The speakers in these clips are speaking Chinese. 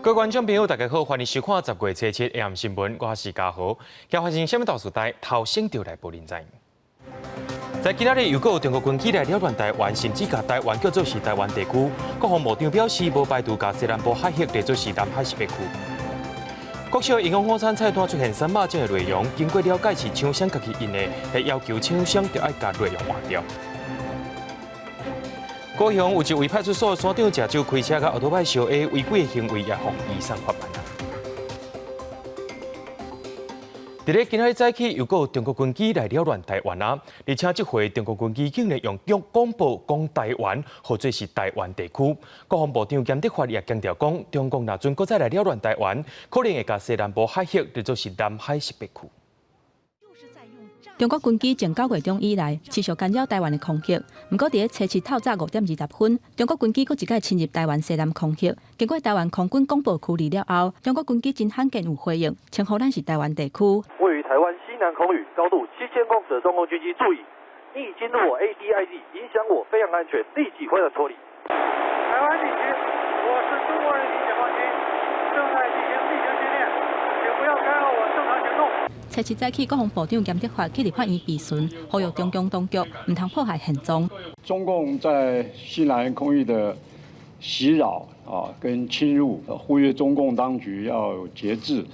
各位观众朋友，大家好，欢迎收看10月17日 AM 新闻，我是嘉豪。今发生什么大事代？头先就来报您知。在今日又有中国军机来扰乱台湾，甚至把台湾叫做是台湾地区。国防部长表示，无排除把西南部海峡列作是南海识别区。国小营养午餐菜单出现3肉种的内容，经过了解是厂商家己印的，会要求厂商就要将内容换掉。高雄有一位派出所所长驾照开车甲奥多摆相违，违规行为也予移送法办。伫咧今日早起，又有中国军机来扰乱台湾啊！而且这回中国军机竟然用广播讲台湾，或者是台湾地区。国防部长严德发也强调讲，中共若准搁再来扰乱台湾，可能会把西南部海峡列作是南海识别区。中国军机从9月中以来持续干扰台湾的空隙，不过伫初7透早5点20分，中国军机佫一摆侵入台湾西南空隙。经过台湾空军广播处理了后，中国军机真罕见有回应，称呼咱是台湾地区。位于台湾西南空域，高度7000公尺的中共军机，注意，你已进入我 ADID， 影响我飞行安全，立即回来脱离。台湾地区，我是中国人民解放军，正在进行例行训练，请不要干扰我正常行动。初7早起，国防部长严德发去立法院质询，呼吁中共当局唔通破坏现状。中共在西南空域的袭扰跟侵入，呼吁中共当局要有节制，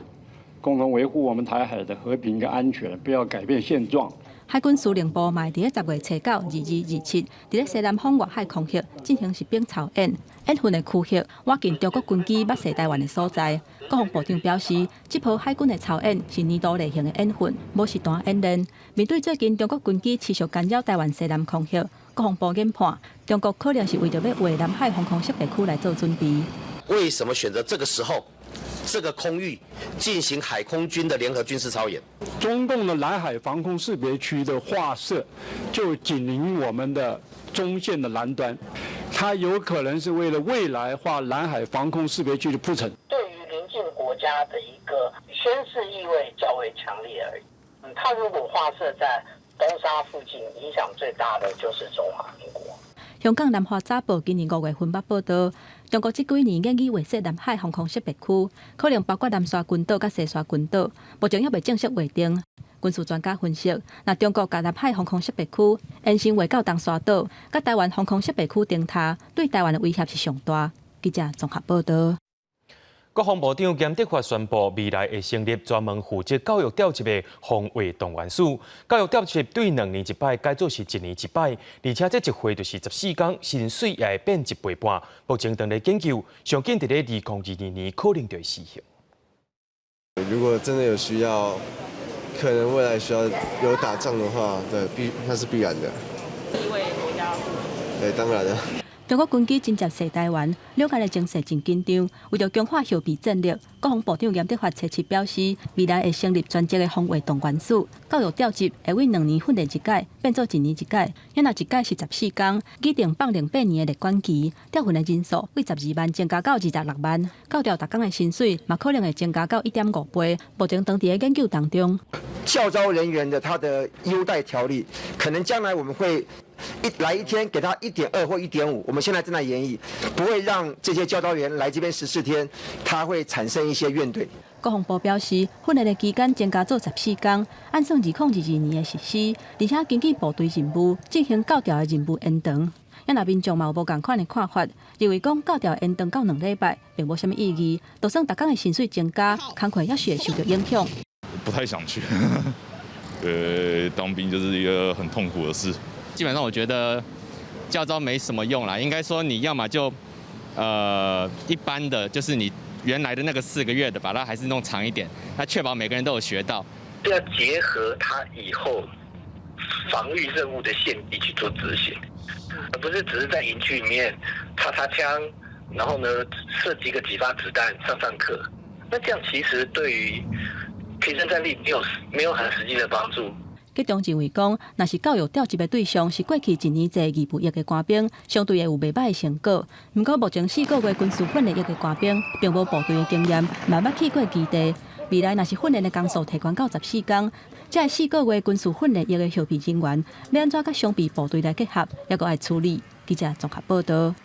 共同维护我们台海的和平跟安全，不要改变现状。海军司令部嘛，伫咧10月初9、22、27，伫咧西南方外海空隙进行实兵操演，演训的区域挖进中国军机捌射台湾的所在。国防部长表示，这波海军的操演是年度例行的演训，无实弹演练。面对最近中国军机持续干扰台湾西南空隙，国防部研判，中国可能是为着要为南海防空识别区来做准备。为什么选择这个时候？这个空域进行海空军的联合军事操演，中共的南海防空识别区的划设就紧邻我们的中线的南端，它有可能是为了未来划南海防空识别区的铺陈。对于邻近国家的一个宣示意味较为强烈而已。它如果划设在东沙附近，影响最大的就是中华民国。香港南华早报今年5月份报道，中国这几年研究划设南海防空识别区，可能包括南沙群岛甲西沙群岛，目前还未正式划定。军事专家分析，若中国甲南海防空识别区延伸划到东沙岛，甲台湾防空识别区顶塔，对台湾的威胁是上大。记者综合报道。国防部长严德发宣布，未来会成立专门负责教育调级的防卫动员署。教育调级对2年1摆，改做是1年1摆，而且这一回就是14天，薪水也会变1倍半。目前正在研究，上紧在咧2022年可能就会实行。如果真的有需要，可能未来需要有打仗的话，对，那是必然的。第一位国家，对，当然了。中国军机真接射台湾，了解的情势真紧张。为着强化后备战力，国防部长严德发初7表示，未来会成立专职的防卫动员署，教育调级会为2年训练1届，变做1年1届。若1届是14天，规定放08年的列管期，调训的人数为12万增加到26万，教调逐工的薪水嘛可能会增加到1.5倍。目前当地的研究当中，教招人员的他的优待条例，可能将来我们会。来一天给他1.2或1.5，我们现在正在研议，不会让这些教导员来这边14天，他会产生一些怨怼。国防部表示，训练的期间增加做14天，按算2022年的实施，而且根据部队任务进行教调的任务延长。若民众嘛有无同款的看法，认为讲教调延长到2礼拜，并无什么意义。就算逐工的薪水增加，工课也是会受到影响。不太想去，当兵就是一个很痛苦的事。基本上我觉得教招没什么用啦，应该说你要么就一般的，就是你原来的那个4个月的，把它还是弄长一点，那确保每个人都有学到。要结合他以后防御任务的现地去做执行，而不是只是在营区里面擦擦枪，然后呢射几发子弹上课。那这样其实对于提升战力没有很实际的帮助。局长认为讲，若是教育调集的对象是过去1年制义务役的官兵，相对会有袂歹的成果。不过目前4个月军事训练役的官兵，并无部队的经验，慢慢去过基地。未来若是训练的工数提悬到14天，这4个月军事训练役的后备人员，要安怎甲双臂部队来结合，也阁爱处理。记者综合报道。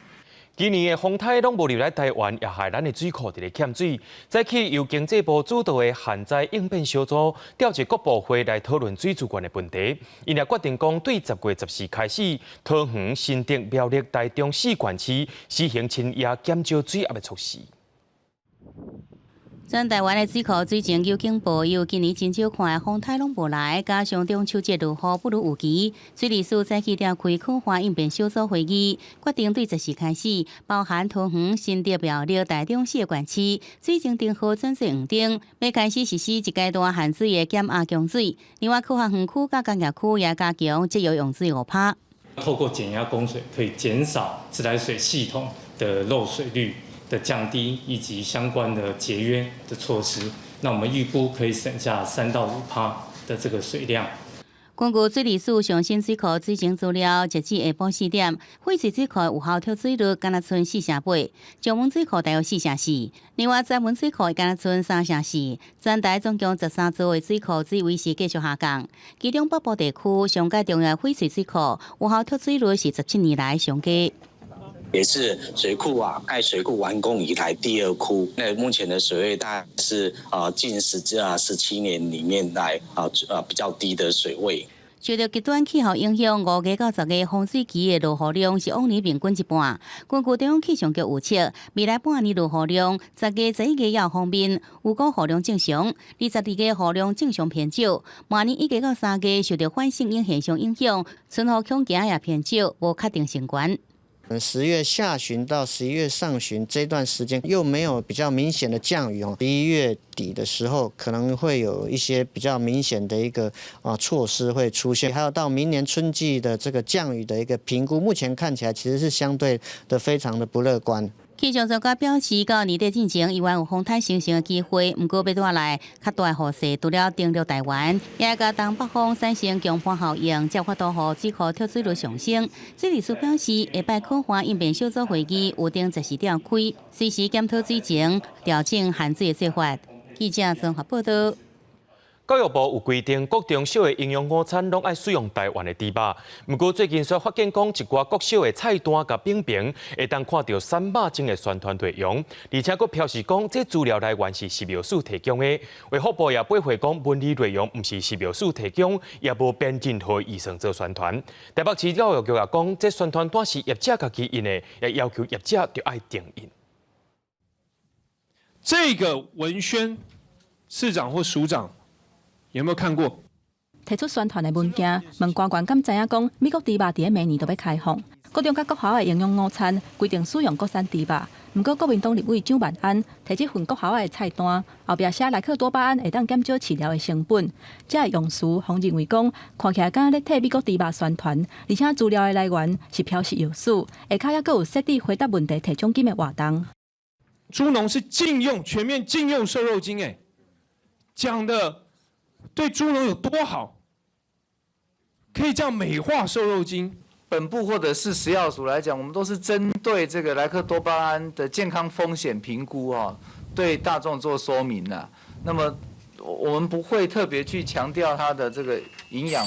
今年的风台拢无入来台湾，也害咱的水库伫咧欠水。早起由经济部主导的旱灾应变小组调集各部会来讨论水资源的问题。因也决定讲，对10月14开始，桃园、新竹、苗栗、台中4县市施行清野减少水压的措施。全台湾的水库水情有警报，由今年真少看风台拢无来，加上中秋节落雨不如预期，水利署早起召开科化应变小组会议，决定对14开始，包含桃园、新竹、苗栗、台中4个县市，水情定好转水黄灯，要开始实施一阶段限水的减压供水。另外，科学园区甲工业区也加强节约用水5%。透过减压供水，可以减少自来水系统的漏水率的降低，以及相关的节约的措施，那我们预估可以省下3到5%的这个水量。根据水利署上新水库水情资料，截至下晡4点，废水水库有效跳水率敢若剩4成8，石门水库大约4成4，另外闸门水库敢若剩3成4。全台总共13座的水库水位是继续下降，其中北部地区上界重要废水水库有效跳水率是17年来上低。也是水库盖水库完工以来第2库。那目前的水位大概是近17年里面来比较低的水位。受到极端气候影响，5月到10月洪水期的落雨量是往年平均一半。根据中央气象局预测，未来半年落雨量10月、11月也方面，有股雨量正常，22月雨量正常偏少。明年1月到3月受到反性影现象影响，春雨恐惊也偏少，无确定性悬。10月下旬到11月上旬这段时间又没有比较明显的降雨11月底的时候可能会有一些比较明显的一个措施会出现，还有到明年春季的这个降雨的一个评估，目前看起来其实是相对的非常的不乐观。气象专家表示，到年底进前，依然有风台形成的机会，不过要带来较大的雨势，除了登陆台湾，也甲东北风产生强风效应，才发导予水库跳水率上升。水利署表示，下摆科化应变小组会议预定14点开，随时检讨水情，调整限水的做法。记者综合报道。教育部有规定，各中小的营养午餐拢爱使用台湾的猪肉。不过最近却发现讲，一寡国小的菜单甲饼评会当看到3肉精的宣传内容，而且佫表示讲，这资料来源是食药署提供的。卫福部也驳回讲，文字内容毋是食药署提供，也无编任何医生做宣传。台北市教育局也讲，这宣传单是业者家己印的，也要求业者就爱定印。这个文宣市长或署长有没有看过？提出宣传的文件，问官员敢知影讲，美国猪肉伫明年就要开放，各中甲国校的营养午餐规定使用国产猪肉。不过国民党立委蒋万安提这份国校的菜单，后壁写莱克多巴胺会当减少饲料的成本，这个用词，互认为讲看起来敢咧替美国猪肉宣传，而且资料的来源是标示药署，下骹也佫有设置回答问题提奖金的活动。猪农是全面禁用瘦肉精，讲的对猪农有多好，可以这样美化瘦肉精。本部或者是食药署来讲，我们都是针对这个莱克多巴胺的健康风险评估对大众做说明的。那么我们不会特别去强调它的这个营养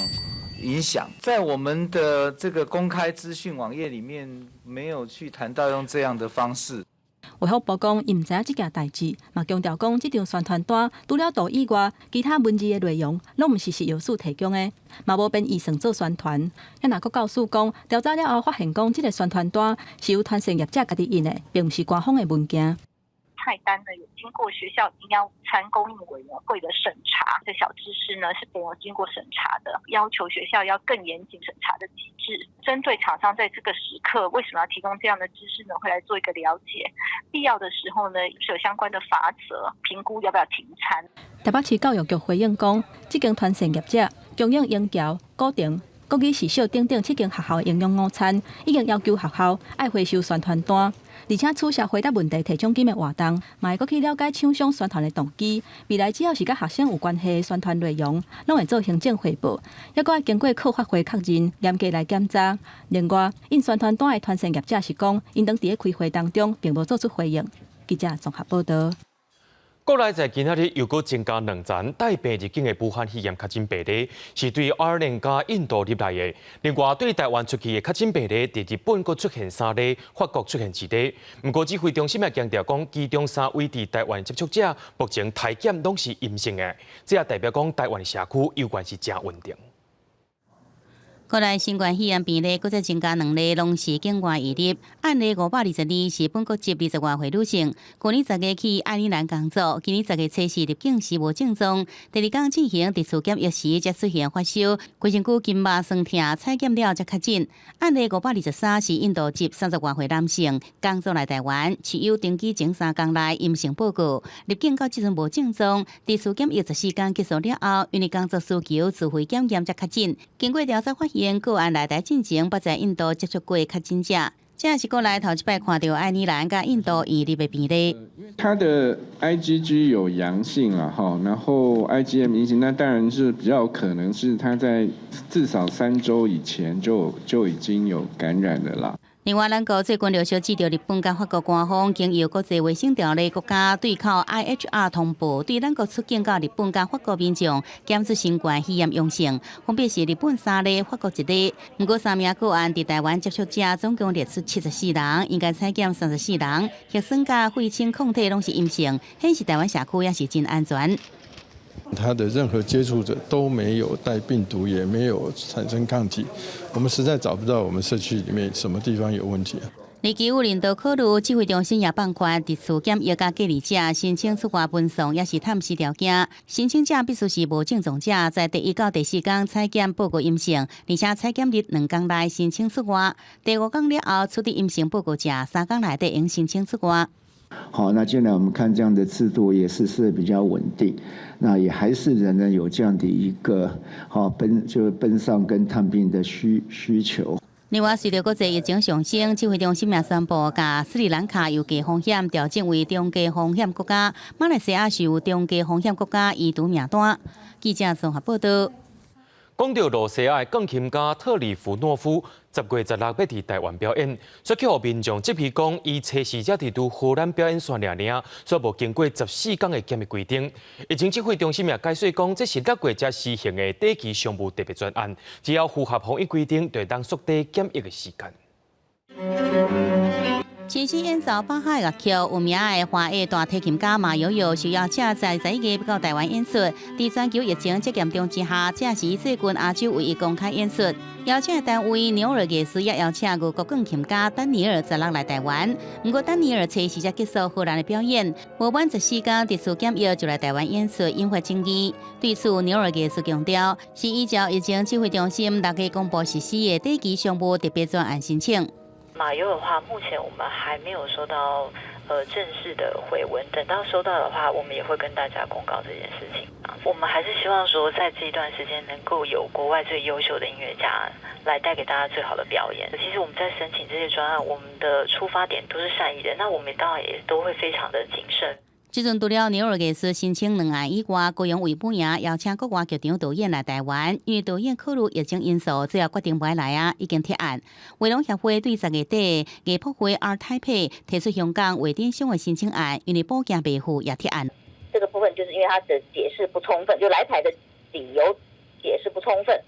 影响，在我们的这个公开资讯网页里面没有去谈到用这样的方式。卫福部讲，伊毋知影这件代志，嘛强调讲，这张宣传单除了图以外，其他文字的内容拢毋是食药署提供的，嘛无编医生做宣传。也若佫告诉讲，调查了后发现讲，这个宣传单是由团膳业者家己印的，并毋是官方的文件。菜单呢有经过学校营养午餐供应委员会的审查，这小知识呢是没有经过审查的，要求学校要更严谨审查的机制。针对厂商在这个时刻为什么要提供这样的知识呢，会来做一个了解，必要的时候呢是有相关的法则，评估要不要停餐。台北市教育局回应讲，这间团膳业者供应营桥、古亭、国语、实小等等7间学校的营养午餐，已经要求学校爱回收宣传单，而且取消回答问题提奖金的活动，嘛会阁去了解厂商宣传的动机。未来只要是甲学生有关系的宣传内容，拢会做行政汇报，也阁要经过考发会确认，严格来检查。另外，印宣传单的团膳业者是讲，因当伫咧开会当中，并无做出回应。记者综合报道。国内在今仔日又搁增加2宗带病入境的武汉肺炎确诊病例，是对20加印度入来的。另外，对台湾出去的确诊病例，伫日本搁出现3例，法国出现1例。不过，指挥中心也强调讲，其中3位伫台湾接触者目前体检拢是阴性的，这也代表讲台湾的社区有关是真稳定。国内新冠肺炎病例搁再增加2例，拢是境外移入，案例522是本国籍20外岁女性。去年10月起爱尔兰工作，今年10月初时入境时无症状，第2天进行特殊检疫时才出现发烧，规身躯筋肉酸痛，采检了才确诊。案例523是印度籍30外岁男性，工作来台湾，持有登记前3天内阴性报告，入境到即阵无症状，特殊检疫14天结束了后，因为工作需求自费检验才确诊。经过调查发现，个案来台进前捌在印度接触过确诊者，这也是国内头一摆看到爱尔兰甲印度移入的病例。他的 IgG 有阳性了哈，然后 IgM 阴性，那当然是比较有可能是他在至少3周以前就已经有感染了啦。另外，咱国最近留小指着日本甲法国官方经由国际卫生条例国家对口 IHR 通报，对咱国出境到日本甲法国民众检出新冠肺炎阳性，分别是日本3例、法国1例。不过3名个案伫台湾接触者总共列出74人，应该采检34人，核酸甲肺清抗体拢是阴性，显示台湾社区也是真安全。他的任何接触者都没有带病毒，也没有产生抗体，我们实在找不到我们社区里面什么地方有问题。日基有领导考虑，指挥中心也放宽特殊检疫甲隔离者申请出外奔送，也是探视条件。申请者必须是无症状者，在第1到第4天采检报告阴性，而且采检日2天内申请出外。第5天了后出示阴性报告者，3天内得应申请出外。好，那进来我们看这样的制度也是比较稳定，那也还是仍然有这样的一个奔丧跟探病的需求。另外，随着国际疫情上升，指挥中心也宣布，把斯里兰卡有低风险调整为中低风险国家，马来西亚是有中低风险国家移除名单。记者综合报道。讲到罗西亚的钢琴家特里弗诺夫10月16要伫台湾表演，却去互民众质疑讲，伊测试者伫拄荷兰表演线尔，所无经过14天的检疫规定。疫情指挥中心也解释讲，这是6月才施行的短期商务特别专案，只要符合防疫规定，就当缩短检疫的时间。七夕演奏巴哈乐曲，有名的华裔大提琴家马友友受邀请在11月到台湾演出。在全球疫情这严重之下，这是伊最近亚洲唯一公开演出。邀请的单位纽尔艺术也邀请俄国钢琴家丹尼尔16来台湾。不过丹尼尔测试才结束荷兰的表演，无满14天特殊检疫就来台湾演出，引发争议。对此，纽尔艺术强调，是依照疫情指挥中心6月公布实施的短期商务特别专案申请。马友的话，目前我们还没有收到正式的回文，等到收到的话，我们也会跟大家公告这件事情。我们还是希望说，在这一段时间能够有国外最优秀的音乐家来带给大家最好的表演。其实我们在申请这些专案，我们的出发点都是善意的，那我们当然也都会非常的谨慎。即阵除了纽尔艺术申请2案以外，高雄为本营邀请国外剧场导演来台湾，因为导演考虑疫情因素，最后决定不来啊，已经贴案。卫龙协会对10月底艺博会 Art Taipei 提出香港画展商的申请案，因为保证维护也贴案。这个部分就是因为他的解释不充分，就来台的理由解释不充分，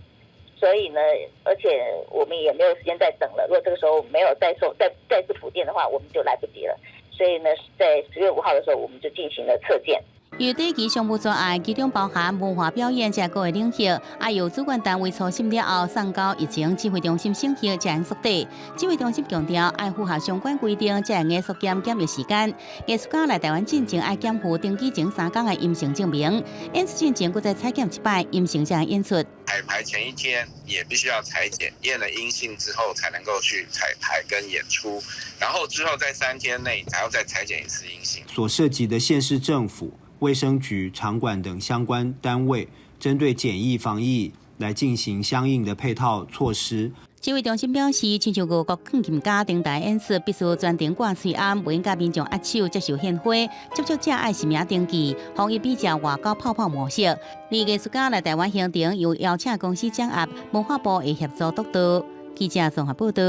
所以呢，而且我们也没有时间再等了。如果这个时候没有再次补件的话，我们就来不及了。所以呢，在10月5号的时候，我们就进行了测检。由短期商务专案，其中包含文化表演这个领域，也由主管单位初审了后送到疫情指挥中心审核，才能缩短。指挥中心强调，爱符合相关规定，才能缩减检疫时间。艺术家来台湾进前，爱检附登记前3天的阴性证明。演出进前，搁再采检1摆，阴性才能演出。彩排前1天也必须要采检，验了阴性之后才能够去彩排跟演出，然后之后在3天内还要再采检1次阴性。所涉及的县市政府、卫生局、场馆等相关单位，针对检疫防疫来进行相应的配套措施。指挥中心表示，亲像俄国钢琴家登台演出，必须专程挂喙安，不应甲民众握手接受献花。接触者爱实名登记，防疫比较外交泡泡模式。而艺术家来台湾行程，有邀请公司掌握，文化部会协助督导。记者综合报道。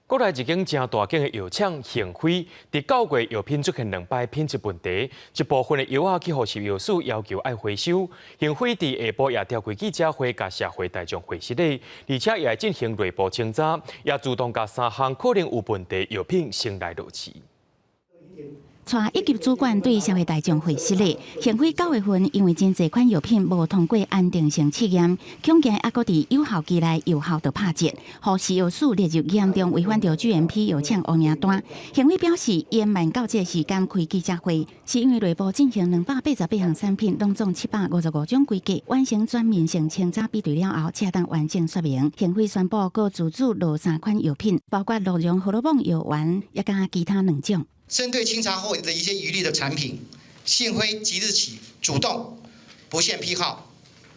国内一间正大间的药厂恒辉，伫9月药品出现2摆品质问题，一部分的药啊去护食药署要求爱回收。恒辉伫下晡也召开记者会，甲社会大众会实例，而且也进行内部清查，也主动甲3项可能有问题药品先来落市。带一级主管对社会大众会实例，恒辉9月份因为真侪款药品无通过安定性试验，恐惊还阁伫有效期内有效就拍折，互食药署列入严重违反着 GMP 药厂黑名单。恒辉表示，延慢到这时间开记者会，是因为内部进行288项产品，拢总755种规格，完成全面性清查比对了后，恰当完整说明。恒辉宣布，各自主落3款药品，包括鹿茸荷尔蒙药丸，也加其他2种。针对清查后的一些疑虑的产品，信辉即日起主动不限批号、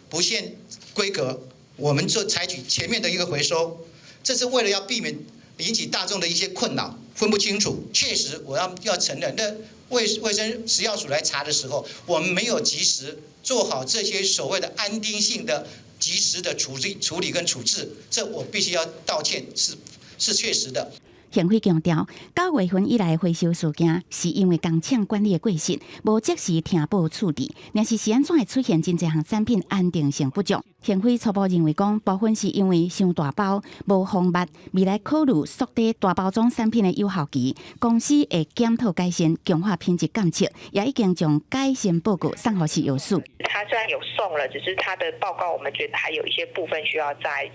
不限规格，我们就采取前面的一个回收，这是为了要避免引起大众的一些困扰，分不清楚。确实，我要承认，那卫生食药署来查的时候，我们没有及时做好这些所谓的安定性的及时的处理跟处置，这我必须要道歉，是确实的。恒辉强调，9月份以来回收事件是因为工厂管理的过失，无及时听报处理，若是安怎会出现真侪项产品安定性不足？恒辉初步认为讲，部分是因为伤大包无封密，未来考虑缩短大包装产品的有效期，公司会检讨改善，强化品质监测，也已经将改善报告送给食药署。他虽然有送了，只是他的报告我们觉得还有一些部分需要再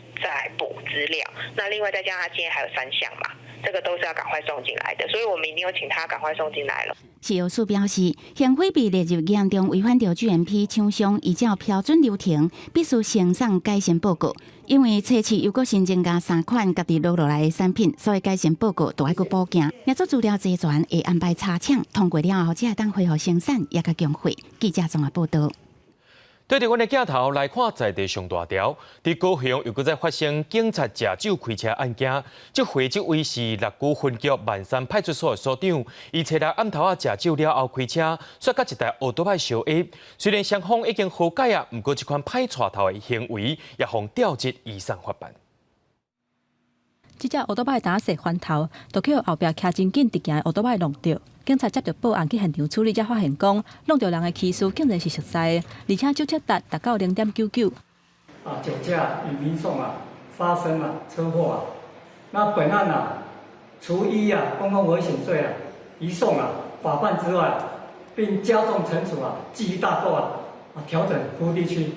补资料。那另外再加上他今天还有3项嘛。这个都是要赶快送进来的，所以我们一定有请他赶快送进来了。食药署表示，恒辉被列入严重违反着 GMP 厂商依照标准流程，必须呈送改善报告。因为初期又搁新增加3款家己落来的产品，所以改善报告都要搁补件。业主资料齐全，会安排查抢，通过了后才会当恢复生产，也甲强化。记者综合报道。对着阮的镜头来看在地上大条，伫高雄又搁再发生警察食酒开车案件。这回这位是六股分局万山派出所的所长，伊初日暗头食酒了后开车，摔甲一台奥多派相压。虽然双方已经和解啊，不过这款歹带头的行为也互调职移送法办。这只奥多派打势翻头，就去后壁骑真紧直行的奥多派弄着。警察接到报案去现场处理，才发现讲弄着人的起诉竟然是熟悉的，而且酒测达到0.99。酒驾与民众发生车祸那本案除依公共危险罪移送法办之外，并加重惩处记忆大构调整服务地区。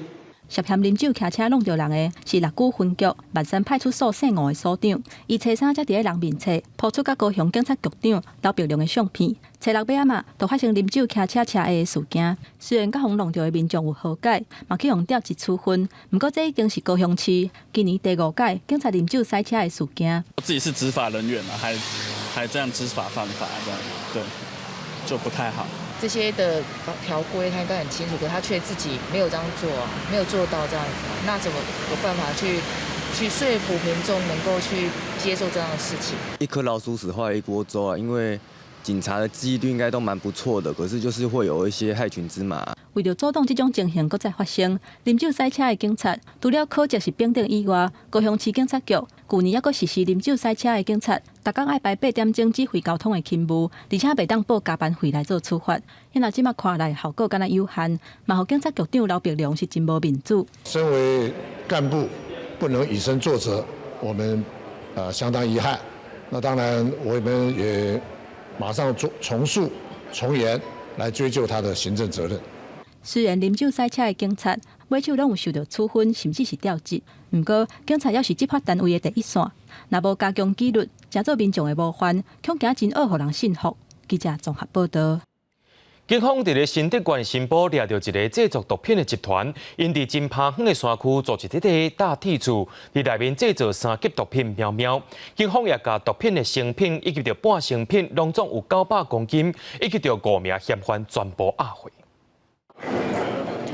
涉嫌啉酒骑车弄着人的是六股分局万山派出所姓吴的所长，伊初三才伫咧人面册抛出甲高雄警察局长刘碧良的相片。初6尾仔就发生啉酒骑车车祸的事件。虽然甲互弄着的民众有和解，嘛去互调职处分，不过这已经是高雄市今年第5届警察啉酒塞车的事件。我自己是执法人员还这样知法犯法这样，对，就不太好。这些的条规他应该很清楚，可他却自己没有这样做没有做到这样子那怎么有办法去说服民众能够去接受这样的事情？一颗老鼠屎坏了一锅粥因为警察的记忆力应该都蛮不错的，可是就是会有一些害群之马。为了阻挡这种情形搁再发生，啉酒塞车的警察除了考绩是丙等以外，高雄市警察局去年还搁实施啉酒塞车的警察，逐工爱排8点钟指挥交通的勤务，而且袂当报加班费来做处罚。因若即马看来效果敢若有限，嘛互警察局长刘碧良是真无面子。身为干部，不能以身作则，我们相当遗憾。那当然，我们也马上从速从严来追究他的行政责任。虽然啉酒塞车的警察每手拢有受到处分，甚至是调职，不过警察也是执法单位的第一线，若无加强纪律，真做民众的模范，恐惊真恶，互人信服。记者综合报道。警方伫咧新德县新埔抓到一个制作毒品的集团，因伫真澎远的山区组织一个大铁厝，伫内面制造3级毒品喵喵。警方也将毒品的成品以及着半成品，拢总有900公斤，以及着5名嫌犯全部押回。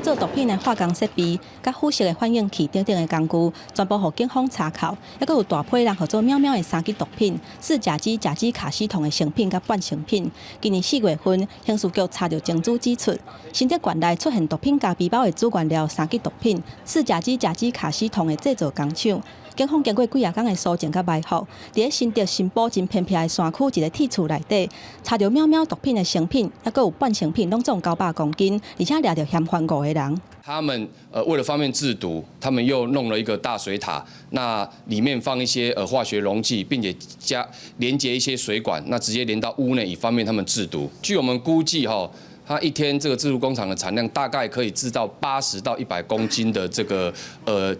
做毒品的化工设备、甲腐蚀的反应器等等的工具，全部互警方查扣。还佫有大批人合作喵喵的3级毒品、4甲基甲基卡西酮的成品甲半成品。今年4月份，刑事局查到证据指出，新德县内出现毒品加背包的主原料3级毒品、4甲基甲基卡西酮的制造工厂。警方经过几啊天的搜证甲埋伏，伫新竹新埔真偏僻的山区一个铁厝内底，查到喵喵毒品的成品，还佫有半成品，拢总900公斤，而且掠着嫌犯5个人。他们为了方便制毒，他们又弄了一个大水塔，那里面放一些化学溶剂，并且连接一些水管，那直接连到屋内，以方便他们制毒。据我们估计它一天这个制毒工厂的产量大概可以制造80到100公斤的这个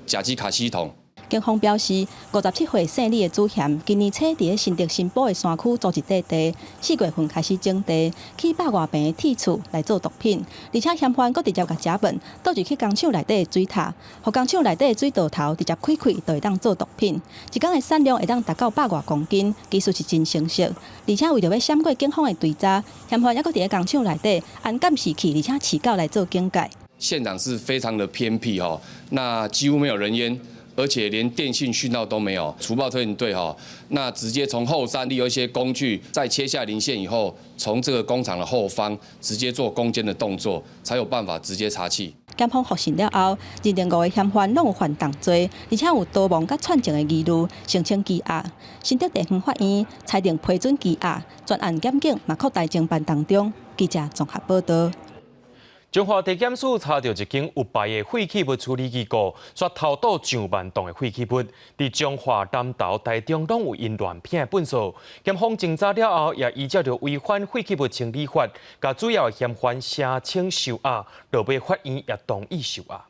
甲基卡西酮。警方表示，57岁姓李的主嫌，今年初伫新竹新埔的山区租一块地，4月份开始种地，去百外平的铁厝来做毒品，而且嫌犯佫直接甲食本，倒入去工厂内底的水塔，互工厂内底的水道头直接开开，就会当做毒品。一天的产量会当达到100外公斤，技术是真成熟。而且为着要闪过警方的追查，嫌犯还佫伫咧工厂内底按监视器，而且饲狗来做警戒。现场是非常的偏僻那几乎没有人烟。而且连电信讯号都没有，除暴特警队那直接从后山利用一些工具，在切下零线以后，从这个工厂的后方直接做攻坚的动作，才有办法直接查缉。检方复审了后，认定5个嫌犯拢有犯重罪，而且有逃亡甲串证的疑虑，声称羁押。新竹地方法院裁定批准羁押，专案检警嘛扩大侦办当中。记者综合报道。中华地检署查到一间有牌的废弃物处理机构，却偷渡上万吨的废弃物，伫中华、南投、台中拢有因乱片的本数。检方侦查了后，也依照着违反废弃物清理法，甲主要的嫌犯申请收押，落尾法院也同意收押。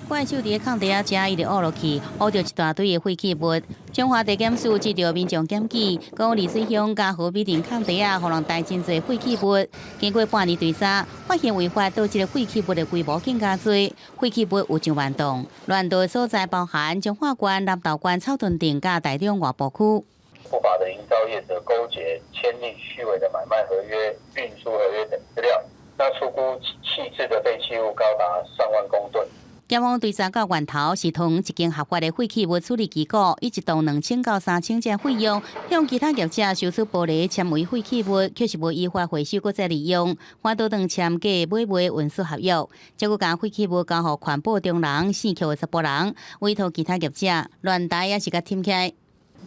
怪手伫空地仔遮，伊就挖落去，挖到一大堆的废弃物。中华地检署接到民众检举，讲丽水乡嘉禾美林空地仔，互人带真侪废弃物。经过半年调查，发现违法导致了废弃物的规模更加多，废弃物有上万吨。乱倒所在包含彰化县、南投县、草屯镇甲台中外部区。不法的营造业者勾结签订虚伪的买卖合约、运输合约等资料，那初估弃置的废弃物高达上万公吨。检方调查到源头是同一间合法的废弃物处理机构，以一栋2000到3000件费用，向其他业者收取玻璃纤维废弃物，却是无依法回收，搁再利用，反倒当签假买卖运输合约，结果将废弃物交予环保中人4区的10拨人，委托其他业者乱带也是甲添起来。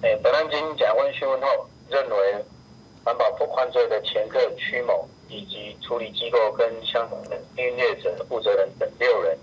本案经检察官讯问后，认为环保犯罪的前客屈某以及处理机构跟相关的营业者负责人等6人。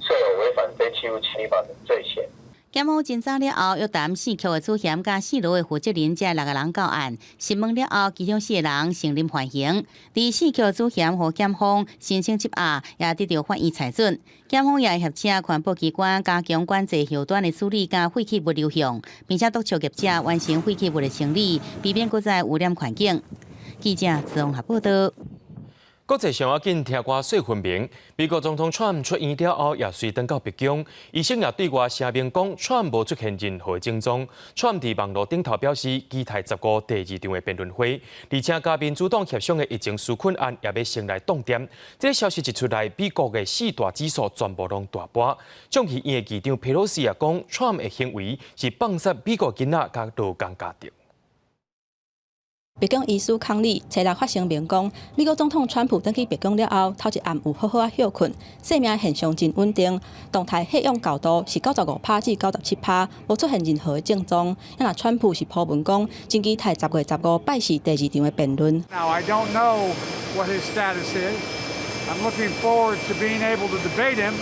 设有违反废弃物清理法的罪嫌。检方侦查了后，约谈4区的主嫌甲4楼的负责人，这6个人到案。审问了后，其中4个人承认犯行。第4区的主嫌和检方申请羁押，也得到法院裁准。检方也协助环保机关加强管制后端的处理甲废弃物流向，并且督促业者完成废弃物的清理，避免搁再污染环境。记者综合报道。国际上要紧听歌说分明，美国总统川出院了后，也随登到白宫，医生也对外声明讲，川无出现任何症状。川伫网络顶头表示，期待15第2场的辩论会，而且加民主党协商的疫情纾困案也要先来动点。这消息一出来，美国的4大指数全部拢大跌。众议院的议长佩洛西也讲，川的行为是放杀美国囡仔甲劳工家庭。白宫医师康利初6发声明讲，美国总统川普登去白宫了后，头一暗有好好休困，生命现象真稳定，动态血氧高度是95%至97%，无出现任何症状。那川普是铺文讲，真期待10月15拜四第2场的辩论。Now I don't know what his status is. I'm looking forward to being able to debate him,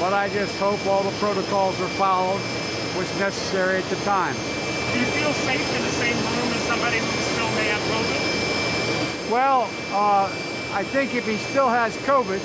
but I just hope all the protocols are followed, what's necessary at the time. Do you feel safe in the same room as somebody who still may have COVID? Well, I think if he still has COVID,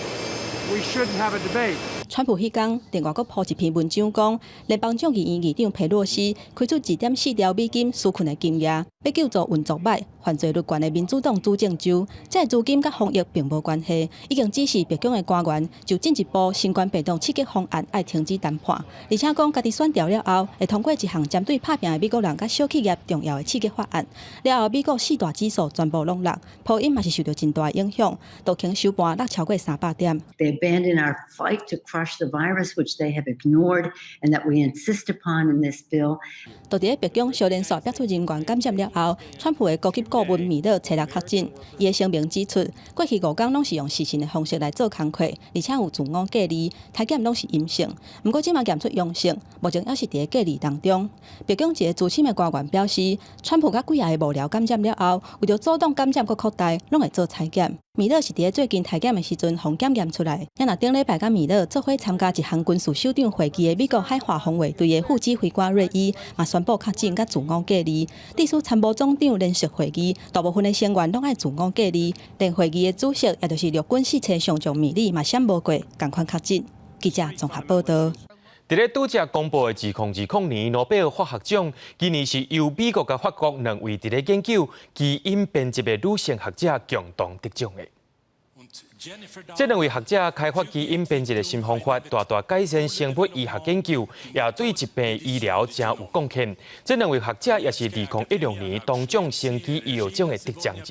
we shouldn't have a debate. 川普迄天另外阁铺一篇文章讲，联邦众议院议长佩洛西开出2.4兆美金纾困的金额，要救助运作歹、犯罪率高的民主党主政州。这资金甲防疫并无关系，已经指示白宫的官员就进一步新冠病毒刺激方案爱停止谈判，而且讲家己选调了后，会通过一项针对拍拼的美国人甲小企业重要的刺激法案。了后，美国4大指数全部拢落，普因嘛是受到真大影响，道琼收盘落超过300点。They abandoned our fight to crush the virus, which they have ignored and that we insist upon in this bill. 就伫北京小连锁逼出人员感染了后，川普的高级顾问米勒找到确诊。伊的声明指出，过去5天拢是用视讯的方式来做工课，而且有自我隔离，体检拢是阴性。不过即马验出阳性，目前还是伫隔离当中。北京一个资深的官员表示，川普甲几下的幕僚感染了后，为着阻挡感染佫扩大，拢会做采检。米勒是伫最近体检的时阵，防检验出来。也若顶礼拜甲米勒做伙参加一项军事首长会议的美国海华防卫队的副指挥官瑞伊，嘛宣布确诊甲自我隔离。地属参谋总长联席会议，大部分的成员拢爱自我隔离。连会议的主席，也就是陆军四车上将米利嘛，闪无过，同款确诊。记者综合报道。伫咧拄则公布的2020年诺贝尔化学奖，今年是由美国甲法国2位伫咧研究基因编辑的女性学者共同得奖的。这2位学者开发基因编辑的新方法，大大改善生物医学研究，也对疾病医疗真有贡献。这2位学者也是2016年当奖生机医药奖的得奖人。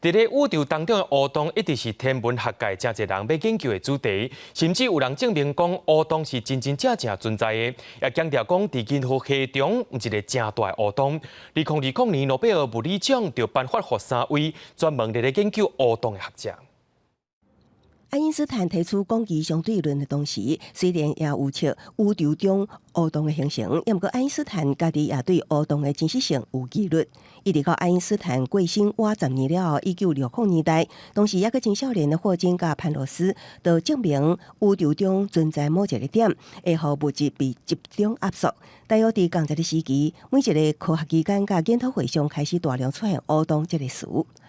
伫咧宇宙当中的乌洞，一直是天文学界真侪人要研究的主题，甚至有人证明讲乌洞是真真正正存在的，也强调讲伫银河系中有一个真大的乌洞。2020年诺贝尔物理奖就颁发给3位专门咧研究乌洞的学者。爱因斯坦提出广义相对论的同时，虽然也预测宇宙中乌洞的形成，也毋过爱因斯坦家己也对乌洞的真实性有疑虑。一直到爱因斯坦过身活10年了后，1960年代，当时还阁真少年的霍金甲潘罗斯，就证明宇宙中存在某一个点，会互物质被集中压缩。大约伫同一个时期，每一个科学期间甲研讨会上开始大量出现乌洞这个词。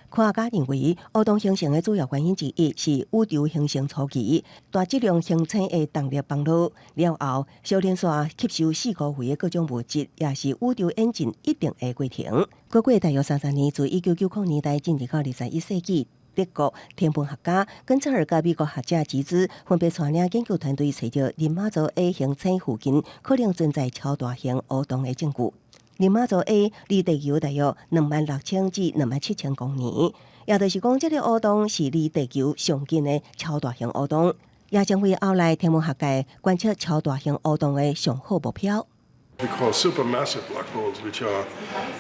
科学家认为，乌洞形成的主要原因之一是宇宙形成初期大质量形成的动力崩落了后，小天线吸收4个回的各种物质，也是宇宙演进一定的过程。过大约30年，自1990年代进入到21世纪，德国天文学家跟查尔甲美国学者集资，分别率领研究团队找到林马洲 A 行星附近可能存在超大型乌洞的证据。林马洲 A 离地球大约26000至27000公里，也就是讲，这个乌洞是离地球上近的超大型乌洞，也将为后来天文学界观测超大型乌洞的上好目标。We call supermassive black holes, which are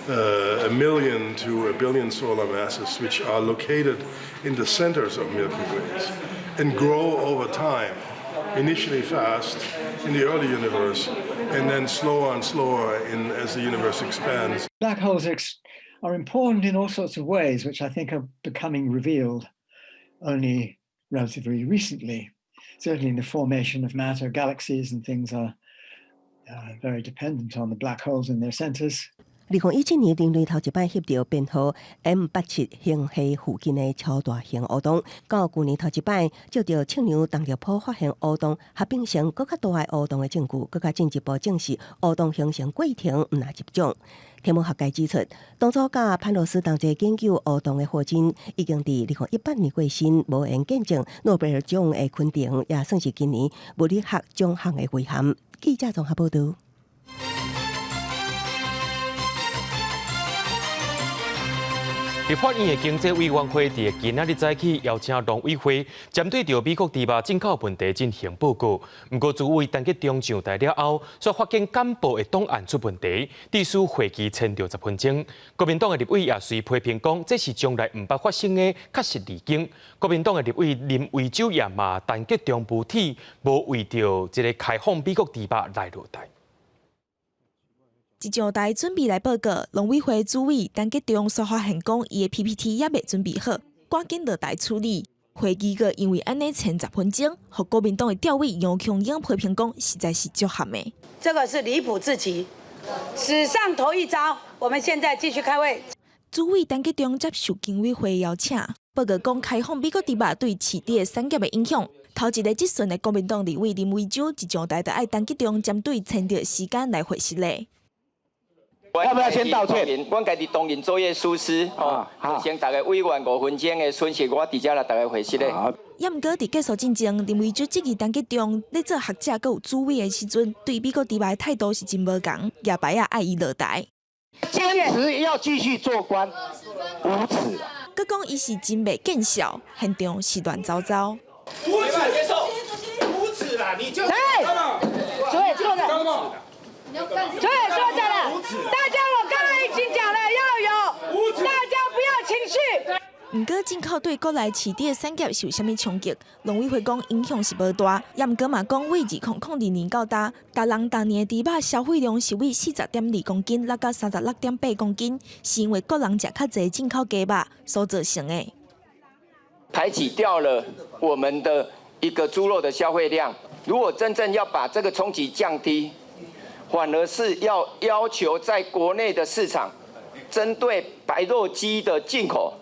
1 million to 1 billion solar masses, which are located in the centers of Milky Ways and grow over time. Initially fast in the early universe, and then slower and slower as the universe expands. Black holes are important in all sorts of ways, which I think are becoming revealed only relatively recently. Certainly in the formation of matter, galaxies and things are very dependent on the black holes in their centers. 2017年，人类头一摆翕到编号 M87 星系附近的超大型乌洞，到去年头一摆接到测量动力谱发现乌洞合并成更较大的乌洞的证据，更加进一步证实乌洞形成过程毋若集中。天文学界指出，当初甲潘罗斯同齐研究乌洞的霍金，已经伫2018年过身，无缘见证诺贝尔奖的肯定，也算是今年物理学奖项的遗憾。记者综合报道。立法院的经济委员会伫今仔日早起邀请农委会针对着美国猪肉进口问题进行报告。不过，主委陈吉仲上台了后，却发现简报的档案出问题，致使会期撑着10分钟。国民党的立委也随批评讲，这是将来毋捌发生的确实例经。国民党的立委林维洲也骂陈吉仲无体，无为着一个开放美国猪肉来落台。一上台准备来报告，农委会主委陈吉仲所发现讲，伊的 PPT 也未准备好，赶紧落台处理。会议个因为安尼前10分钟，和国民党的调委杨琼英批评讲，实在是足含的。这个是离谱至极，史上头一遭。我们现在继续开会。主委陈吉仲接受经委会邀请，报告讲开放美国猪肉对市场的产业的影响。头一个质询的国民党立委林维洲一上台就爱陈吉仲针对签着时间来回实例。要不要先道歉？阮家己当然作业疏失，先大家委员5分钟的损失，我直接来大家回息咧。也毋过伫结束进前，林维洲质疑陈吉仲咧做学者佮有主委的时阵，对美国猪肉的态度是真无共，也白也爱伊落台。坚持要继续做官，无耻。佮讲伊是真袂见效，现场是乱糟糟。无耻接受，无耻啦！你就主委坐着，主委坐着了。大家，我刚才已经讲了，要有，大家不要情绪。不过进口对国内市场的产业受什么冲击？农委会讲影响是无大，也毋过嘛讲为2002年到大，台人当年的猪肉消费量是为40.2公斤，落到36.8公斤，是因为国人食较侪进口鸡肉所造成的。排挤掉了我们的一个猪肉的消费量。如果真正要把这个冲击降低，反而是要求在国内的市场，针对白肉鸡的进口，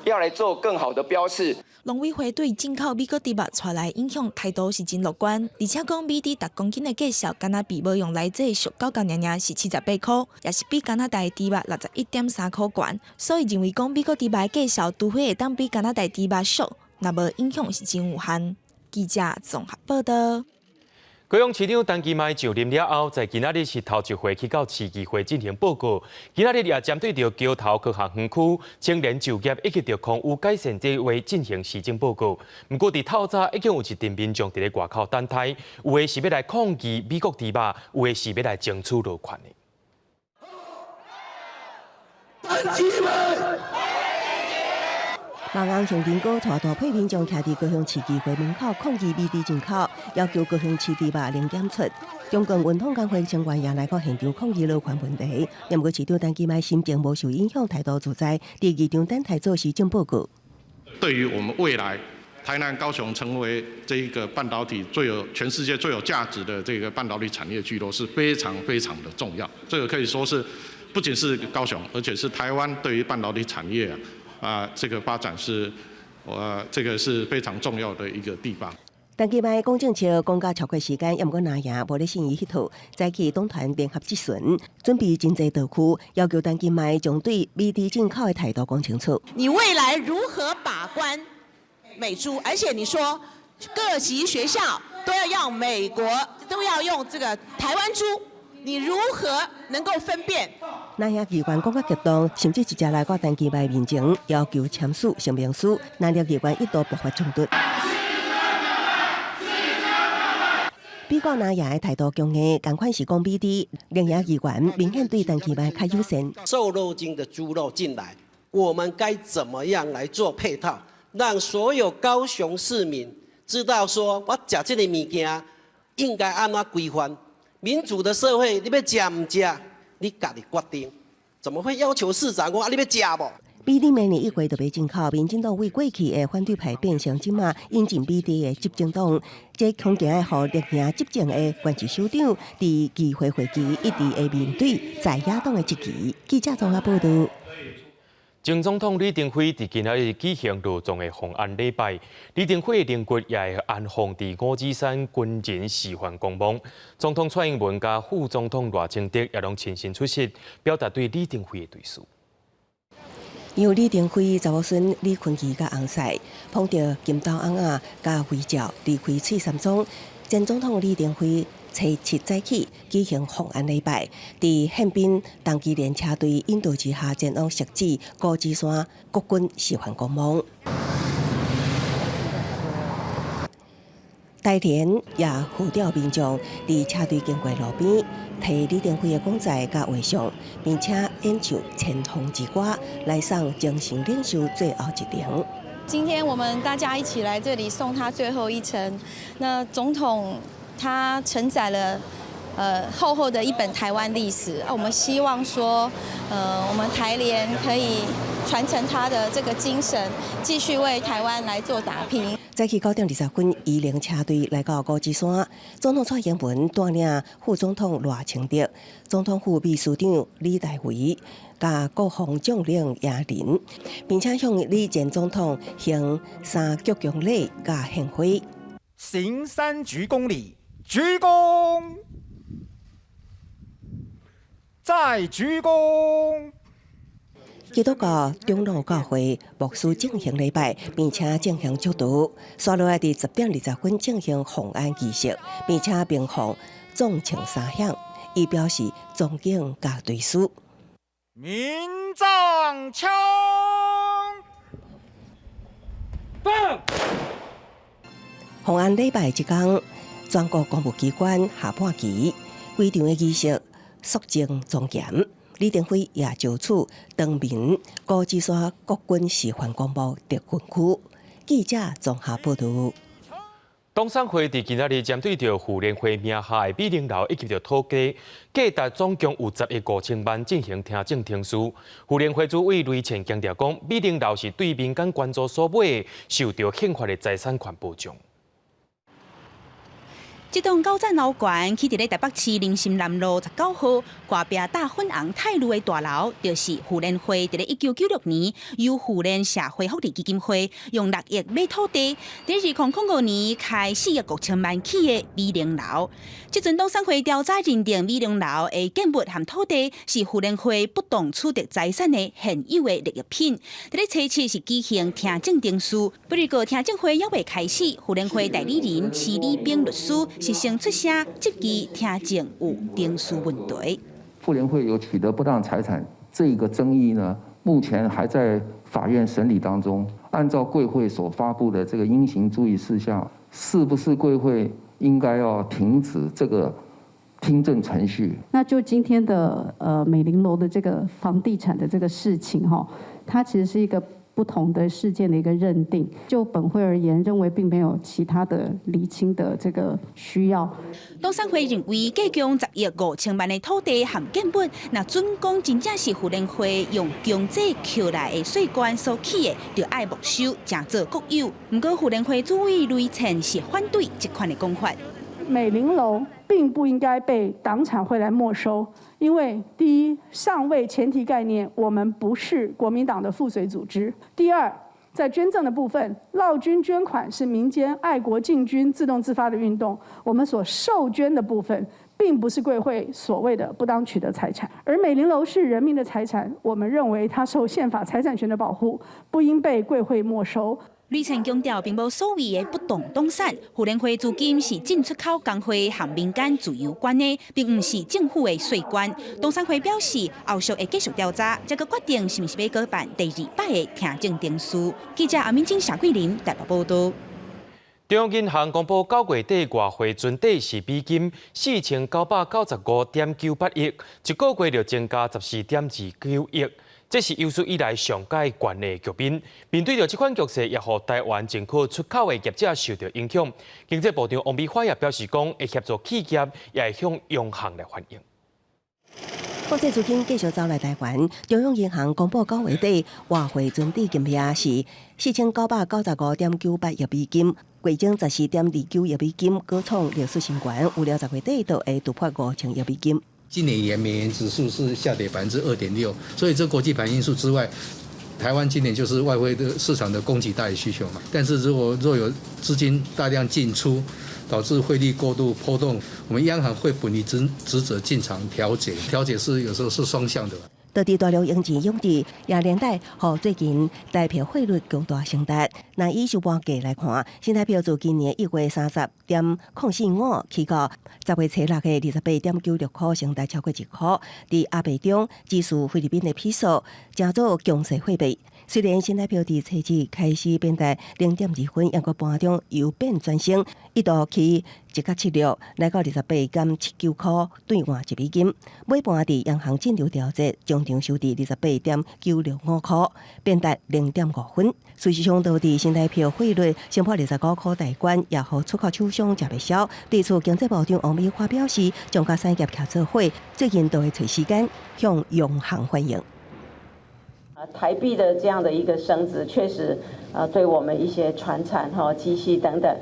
要来做更好的标示。农委会对进口美国猪肉带来影响态度是真乐观，而且讲美猪10公斤的价格，敢若比无用来这俗狗狗娘是78块，也是比加拿大猪肉61.3块悬。所以认为讲美国猪肉的价格，除非会当比加拿大猪肉俗，那无影响是真有限。记者综合报道。高雄市长陈其迈就任了后，在今仔日是头一回去到市议会进行报告。今仔日也针对着桥头各项园区青年就业以及着空污改善计划进行施政报告。不过，伫透早已经有一群民众伫咧外口等待，有的是要来抗议美国猪肉，有的是要来争取劳权的。人安乡镇高带大批民众徛伫高雄市议会门口抗议美猪进口，要求高雄市猪肉零检出。中共运动工会成员也来到现场抗议劳权问题。也毋过市长陈其迈心情无受影响，态度自在。第二场等待做施政报告。对于我们未来台南、高雄成为这一个半导体全世界最有价值的这个半导体产业聚落是非常非常的重要。这个可以说是不仅是高雄，而且是台湾对于半导体产业这个发展是，这个是非常重要的一个地方。陈其迈讲政策讲到超过时间，也毋过拿赢，无咧心意迄套，再去党团联合质询，准备真济道区，要求陈其迈将对美猪进口的态度讲清楚。你未来如何把关美猪？而且你说各级学校都要用美国，都要用这个台湾猪。你如何能够分辨？那些议员讲到激动，甚至直接来到陈其迈面前，要求签署声明书。那些议员一度爆发冲突。比较那些的态度强硬，同款是讲美猪，另些议员明显对陈其迈较优先。瘦肉精的猪肉进来，我们该怎么样来做配套，让所有高雄市民知道说，我吃这个物件应该按怎规范？民主的社会，你要吃唔吃，你家己决定。怎么会要求市长讲你要吃不？美猪明年1月就要进口，民进党为过去的反对派变成即马引进美猪的执政党，这恐惊会互历年执政的县市首长伫议会会期一直会面对在野党的质疑。记者综合报道。前总统李登辉伫今仔日举行隆重的奉安礼拜，李登辉的灵骨也会安放伫五指山军人示范公墓。总统蔡英文甲副总统赖清德也拢亲身出席，表达对李登辉的对视。由李登辉查某孙李坤琪甲洪婿捧着金刀翁仔甲徽照离开翠山庄，前总统李登辉初7早起举行奉安礼拜，伫宪兵党纪连车队引导之下，前往石子五指山国军示范公墓。台联也呼召民众伫车队经过路边，摕李登辉的讲载甲画像，并且演唱《前锋之歌》，来送精神领袖最后一程。今天我们大家一起来这里送他最后一程。那总统他承载了厚厚的一本台湾历史。我们希望说，我们台联可以传承他的这个精神，继续为台湾来做打拼。早起9点20分，移灵车队来到五指山，总统蔡英文带领副总统赖清德、总统府秘书长李大为、甲国防将领叶林，并且向李前总统行3鞠躬礼甲献花。行3鞠躬礼，鞠躬，再鞠躬。基督教长老教会牧师进行礼拜，并且进行祝祷。刷落来伫10点20分进行奉安仪式，并且鸣放纵情3响，以表示尊敬甲对视。民藏枪，红安礼拜一天，全国公务机关下半旗，规场的仪式肃静庄严。李登辉也就此登明高芝山国军示范广播特军区。记者综合报道。东山会伫今仔日针对着妇联会名下的美玲楼以及着土地，价值总共有10亿5000万进行听证听书。妇联会主委雷倩强调讲，美玲楼是对民间关注所买的，受到宪法的财产权保障。这栋高赞楼馆起伫咧台北市林森南路19号，外壁大粉红泰路的大楼，就是妇联会伫咧1996年由妇联社会福利基金会用6亿买土地，伫2005年开4亿5000万起的美玲楼。这阵东山会调查认定美玲楼的建物和土地是妇联会不当取得财产的现有的劣品。伫咧初七是举行听证定书，不过听证会还未开始，妇联会代理人施礼彬律师是先出声，质疑听证有定书问题。妇联会有取得不当财产这一个争议呢，目前还在法院审理当中。按照贵会所发布的这个应行注意事项，是不是贵会应该要停止这个听证程序？那就今天的美玲楼的这个房地产的这个事情哈，它其实是一个不同的事件的一个认定。就本会而言，认为并没有其他的厘清的这个需要。东山会认为，计共10亿5000万的土地含建物，那准讲真正是妇联会用经济扣来的税关所起的，就爱没收，正做国有。不过妇联会主委雷倩是反对这款的讲法。美玲楼并不应该被党产会来没收，因为第一，上位前提概念，我们不是国民党的附随组织；第二，在捐赠的部分，劳军捐款是民间爱国进军、自动自发的运动，我们所受捐的部分，并不是贵会所谓的不当取得财产。而美玲楼是人民的财产，我们认为它受宪法财产权的保护，不应被贵会没收。雷倩强调，并无所谓的不当动产，妇联会资金是进出口工会和民间自由关的，并不是政府的税关。东山会表示，后续会继续调查，再个决定是不是要举办第2摆的听证定书。记者阿敏晶、夏桂林台北报道。中央银行公布9月底外汇存底是美金4995.98亿，一个月就增加14.29亿。这是有史以来上届悬的局面。面对着这款局势，也让台湾进口出口的业者受到影响。经济部长王美花也表示讲，会协助企业，也会向央行来反映。国际资金继续走来台湾，中央银行公布9月底外汇存底金额是4995.98亿美金，月增14.29亿美金，高创历史新高。预料10月底都会突破5000亿美金。今年以来，美元指数是下跌2.6%，所以这国际盘因素之外，台湾今年就是外汇的市场的供给大于需求嘛。但是若有资金大量进出，导致汇率过度波动，我们央行会本于职责进场调节，调节是有时候是双向的。当地大量用钱涌入，也连带和最近台票汇率强大升达。那以收盘价来看，新台票自今年1月30.045起到10月初6的28.96块，升达超过1块。伫亚币中，指数菲律宾的比索正做强势货币。虽然新台票伫初期开始变大0.2分，不过盘中由变转升，一度起1.76来到28.79块兑换1美金。尾盘伫央行进入调节，中场收伫28.965块，变大0.5分。事实上，都伫新台票汇率升破29块大关，也互出口厂商食袂消。对此，经济部长王美花表示，将甲产业协作会最近都会找时间向央行反映。台币的这样的一个升值，确实对我们一些传产机器等等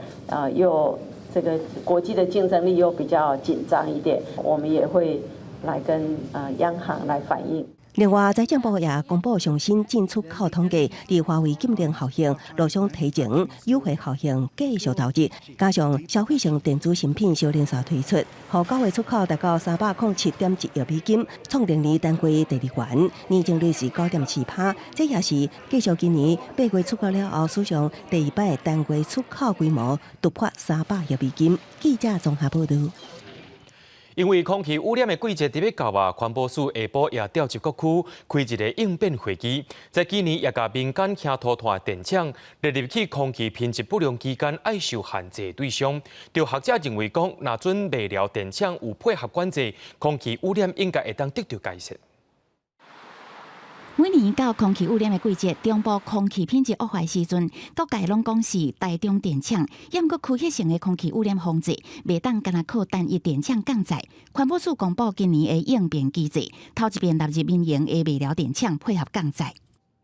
又这个国际的竞争力又比较紧张一点，我们也会来跟央行来反映。另外，财政部也公布上新进出口统计，伫华为禁令效应、陆上提前优惠效应继续导致，加上消费性电子产品小连锁推出，互9月出口达到307.1亿美金，创历年单月第2源，年增率是9.7%。这也是继续今年8月出口了后，史上第2摆单月出口规模突破300亿美金。记者综合报道。因为空气污染的季节伫要到啊，环保署下晡也调集各区开一个应变会议，在今年也甲民间轻拖拖的电厂列入去空气品质不良期间爱受限制对象。就学者认为讲，若准未了电厂有配合管制，空气污染应该会当得到改善。每年到空气污染的季节，中部空气品质恶化时阵，各界拢讲是台中电厂，也毋过区域性的空气污染防治，袂当干那靠单一电厂降载。环保署公布今年的应变机制，头一遍纳入民营的未了电厂配合降载。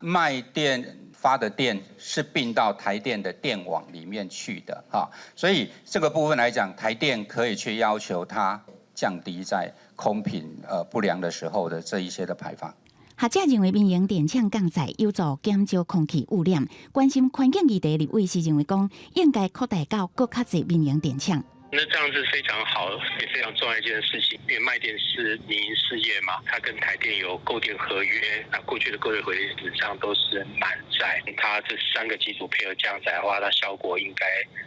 卖电发的电是并到台电的电网里面去的哈，所以这个部分来讲，台电可以去要求它降低在空品不良的时候的这一些的排放。学者认为民营电厂降载有助减少空气污染，关心环境议题立委是认为讲应该扩大到更较侪民营电厂。那这样是非常好，也非常重要一件事情。因为卖电是民营事业嘛，它跟台电有购电合约，那过去的购电合约基本上都是满载。它这3个机组配合降载的话，它效果应该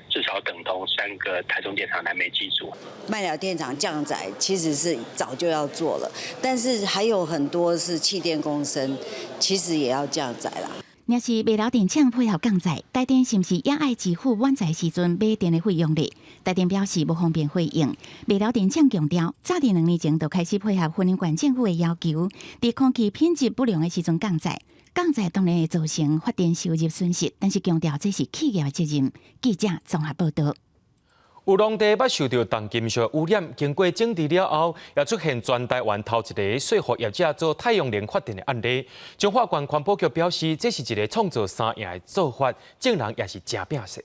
至少等同3个台中电厂南煤机组。麦寮电厂降载其实是早就要做了，但是还有很多是气电共生，其实也要降载啦。若是未了电厂配合降载，台电是毋是也爱支付满载时阵买电的费用呢？台电表示无方便回应。未了电厂强调，早伫2年前就开始配合分县政府的要求，伫空气品质不良的时阵降载。降载当然会造成发电收入损失，但是强调这是企业的责任。记者综合报道。有农地捌受到重金属污染，经过整治了后，也出现全台湾头一个说服业者做太阳能发电的案例。中华县环保局表示，这是一个创造三赢的做法，证人也是真拼势。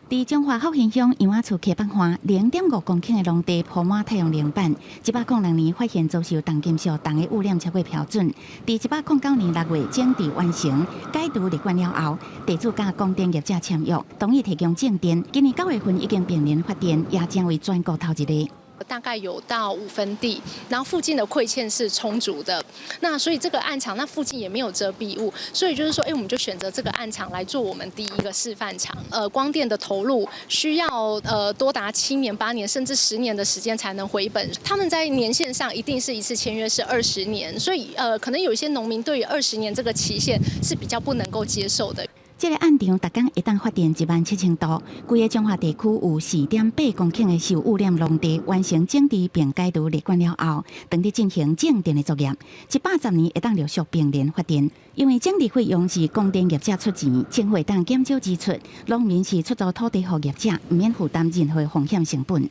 伫中华福兴乡杨仔厝溪北岸0.5公顷的农地铺满太阳能板，106年发现遭受重金属重的污染超过标准。伫109年6月整治完成，解除列管了后，地主甲供电业者签约，同意提供正电。今年9月份已经并联发电，也将为全国头一个。大概有到5分地，然后附近的馈欠是充足的，那所以这个案场那附近也没有遮蔽物，所以就是说，我们就选择这个案场来做我们第一个示范场。光电的投入需要多达7年、8年甚至10年的时间才能回本。他们在年限上一定是一次签约是20年，所以可能有一些农民对于20年这个期限是比较不能够接受的。这个案场，每天会当发电17000度，规个中华地区有4.8公顷的受污染农地完成整治并解除列管了后，当地进行正电的作业，110年会当陆续并联发电。因为整治费用是供电业者出钱，政府会当减少支出，农民是出租土地给业者，唔免负担任何风险成本。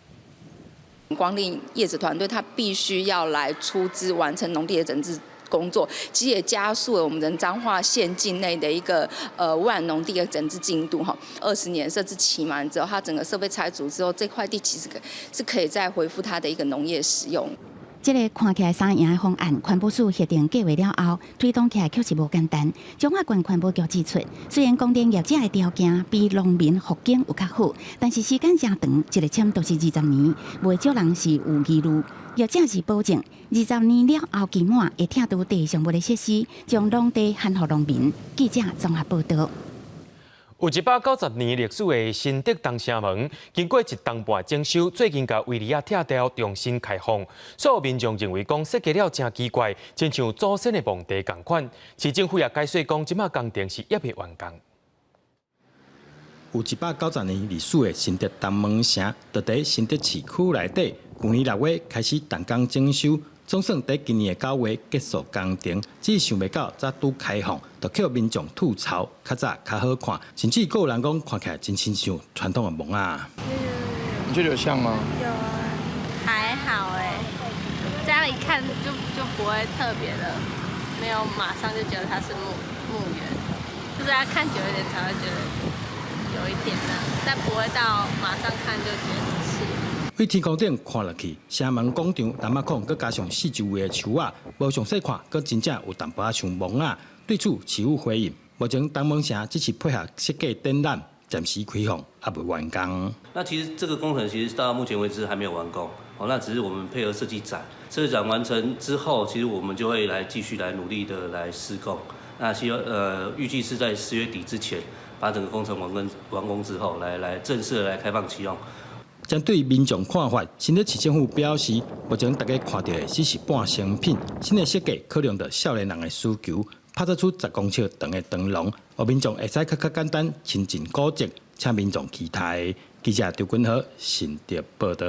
光电业者团队他必须要来出资完成农地的整治工作，其实也加速了我们彰化县境内的一个污染农地的整治进度哈。20年设置期满之后，它整个设备拆除之后，这块地其实是可以再恢复它的一个农业使用。这个看起来三赢的方案，环保署协定计划了后，推动起来确实无简单。中华县环保局指出，虽然供电业者的条件比农民福建有较好，但是时间真长，一个签都是20年，袂少人是有疑虑。业者是保证20年了后期满会拆除地上物的设施，将农地还给农民。记者综合报道。有190年历史的新德东城门，经过1冬半整修，最近甲维利亚拆掉，重新开放。所有民众认为讲设计了真奇怪，亲像祖先的墓地同款。市政府也解说讲，即马工程是也未完工。有190年历史的新德东门城，就伫新德市区内底。去年6月开始动工整修。总算在今年的9月结束工程，只是想袂到早拄开放，就叫民众吐槽较早较好看，甚至有人讲看起来真亲像传统的门啊。你觉得有像吗？有啊，还好哎，这样一看就不会特别的，没有马上就觉得它是墓园，就是要看久一点才会觉得有一点那样，但不会到马上看就觉得是。为天空顶看落去，城门广场南马孔，佮加上四周围的树啊，无详细看，佮真正有淡薄像梦啊。对此，市府回应，目前东门城只是配合设计展览，暂时开放，还未完工。那其实这个工程其实到目前为止还没有完工，那只是我们配合设计展，设计展完成之后，其实我们就会来继续来努力的来施工。那预计是在10月底之前，把整个工程完工之后，来正式的来开放启用。针对民众看法，新北市政府表示，目前大家看到的只是半成品，新的设计可能着少年人的需求，拍得出10公尺长的长廊，互民众会使较简单亲近古迹，请民众期待。记者周君豪新竹报道。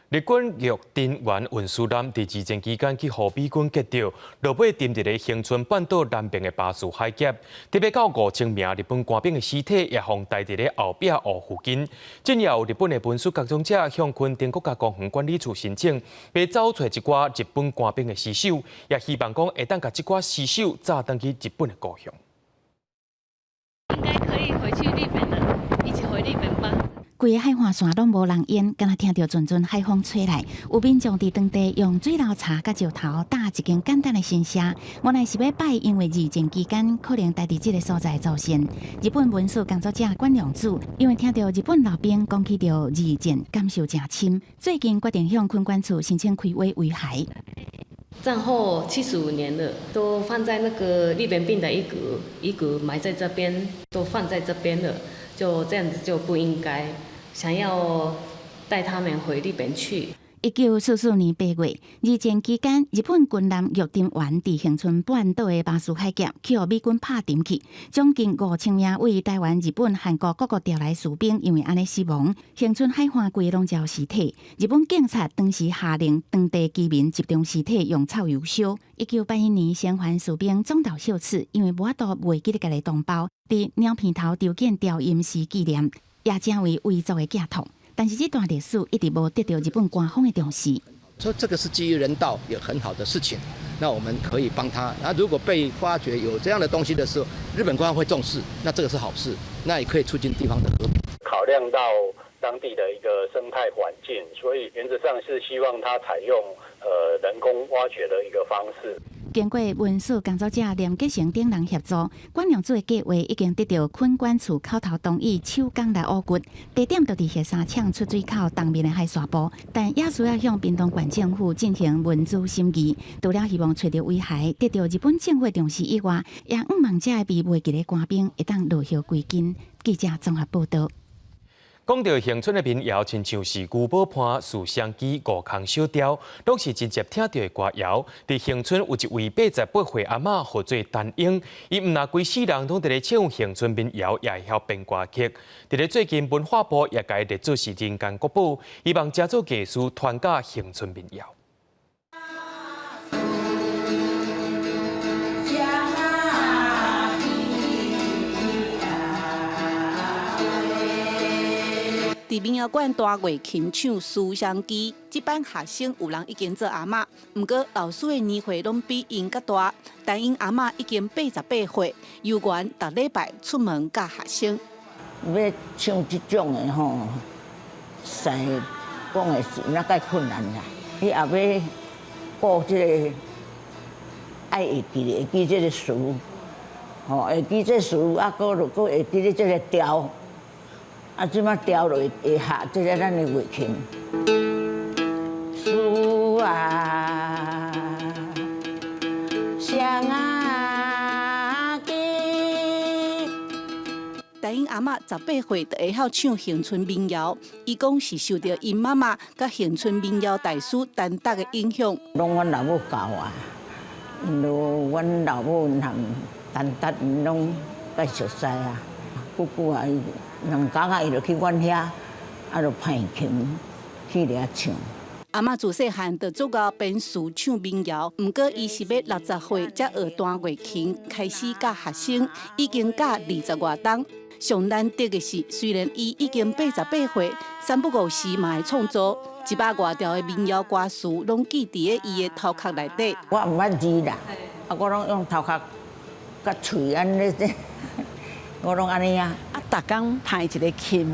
日军玉丁原运输舰伫二战期间去互美军击掉，落尾沉伫咧恒春半岛南边的巴士海峡，特别到5000名日本官兵的尸体也放待伫咧后壁湖附近。正有日本的文书各种者向垦丁国家公园管理处申请，要找出一寡日本官兵的尸首，也希望讲会当甲这寡尸首载回去日本的故乡。应该可以回去日本了，一起回日本吧。规个海岸线拢无人烟，敢若听到阵阵海风吹来。有民众伫当地用水流茶甲石头搭一间简单的新社，原来是要摆因为二战期间可能待伫这个所在造成。日本文书工作者管良子因为听到日本老兵讲起到二战，感受真深，最近决定向垦管处申请开挖围海。战后75年了，都放在那个日本兵的遗骨埋在这边，都放在这边了，就这样子就不应该。想要带他们回日本去。1944年8月，二战期间，日本军舰玉丁丸伫恒春半岛的巴士海峡，去互美军拍沉去，将近5000名为台湾、日本、韩国各国调来士兵，因为安尼死亡。恒春海岸规拢照尸体，日本警察当时下令当地居民集中尸体用臭油烧。1981年，生还士兵中岛秀次因为无法度袂记得家己同胞，伫鸟片头丢建吊唁时纪念，也成为维族的寄托。但是这段历史一直无得到日本官方的重视。说这个是基于人道，有很好的事情，那我们可以帮他。那如果被发觉有这样的东西的时候，日本官方会重视，那这个是好事，那也可以促进地方的和平。考量到当地的一个生态环境，所以原则上是希望它采用人工挖掘的一个方式。经过文书工作者连结成等人协助，管良组的计划已经得到垦管处口头同意，手工来挖掘。地点就伫雪山呛出水口东面的海沙坡，但也需要向屏东县政府进行文书审议。除了希望找到遗骸，得到日本政府重视以外，也希望这个被袂记的官兵会当落叶归根。记者综合报道。讲到恒春的民谣，亲像是牛宝潘、树香枝、五空小调，拢是真接听到的歌谣。伫恒春有一位88岁阿嬷，号做陈英，伊毋若规世人拢伫咧唱恒春民谣，也会晓编歌曲。伫咧最近文化部也甲伊列做是人间国宝，希望加做艺术传教恒春民谣。伫民谣馆大月琴唱《思乡记》，这班学生有人已经做阿嬷，不过老师的年岁拢比因较大。但因阿嬷已经88岁，有缘逐礼拜出门教学生。要唱这种的吼，生讲的是那介困难啦。你也要顾这个，爱会记这个词，吼会记这词，啊，佫会记这个调。啊，即马调落会下，这个咱的乐琴。思啊，乡啊记。但因阿嬷18岁就会晓唱恒春民谣，伊讲是受到因妈妈甲恒春民谣大师陈达的影响。拢阮老母教啊，因为阮老母含陈达因拢介熟悉啊，久久啊。两工啊，伊就去阮遐，啊，就弹琴去遐唱。阿嬷自细汉就做到编词唱民谣，毋过伊是要60岁才学单月琴，开始教学生，已经教20多档。上难得的是，虽然伊已经88岁，三不五时嘛会创作100多条的民谣歌词，拢记伫伊的头壳内底。我毋捌字啦，啊，我拢用头壳甲喙安尼这。我拢安尼啊，逐工弹一个琴，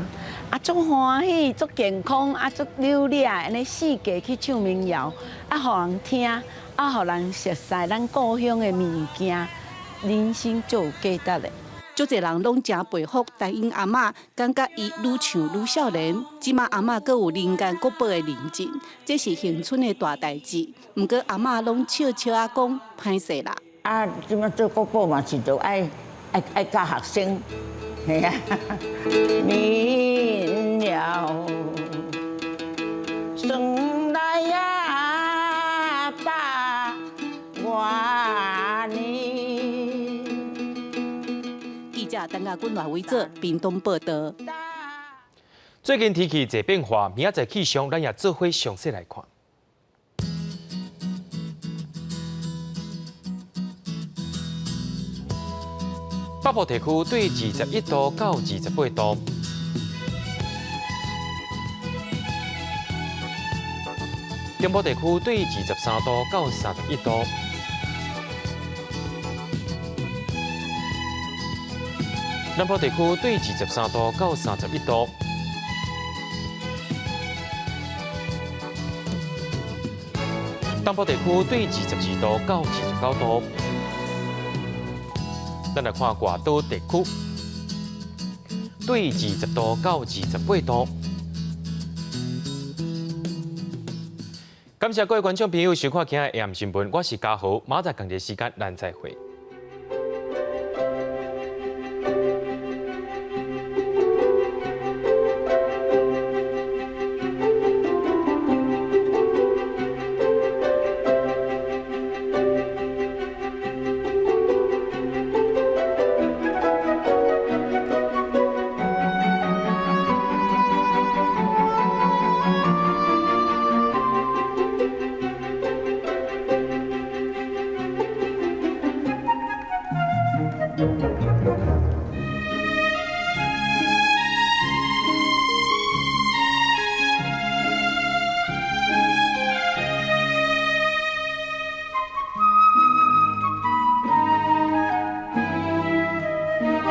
足欢喜，足健康，足流利，安尼四界去唱民谣，互人听，互人熟悉咱故乡的物件，人生就有价值的。足侪人拢真佩服，但因阿嬷感觉伊愈唱愈少年。即马阿嬷阁有人间国宝的认证，这是恒春的大代志。毋过阿嬷拢笑笑啊讲，歹势啦。啊，即马做国宝嘛是就爱教学生，系啊。明了，生来呀把我呢。记者陈家军来为做屏东报道。最近天气在变化，明仔载气象咱也做伙详细来看。北部地区对21度到28度，中部地区对23度到31度，南部地区对23度到31度，东部地区对22度到29度。咱来看外岛地区，对20度到28度。感谢各位观众朋友收看今日的AM新闻，我是嘉豪，马仔同一时间咱再会。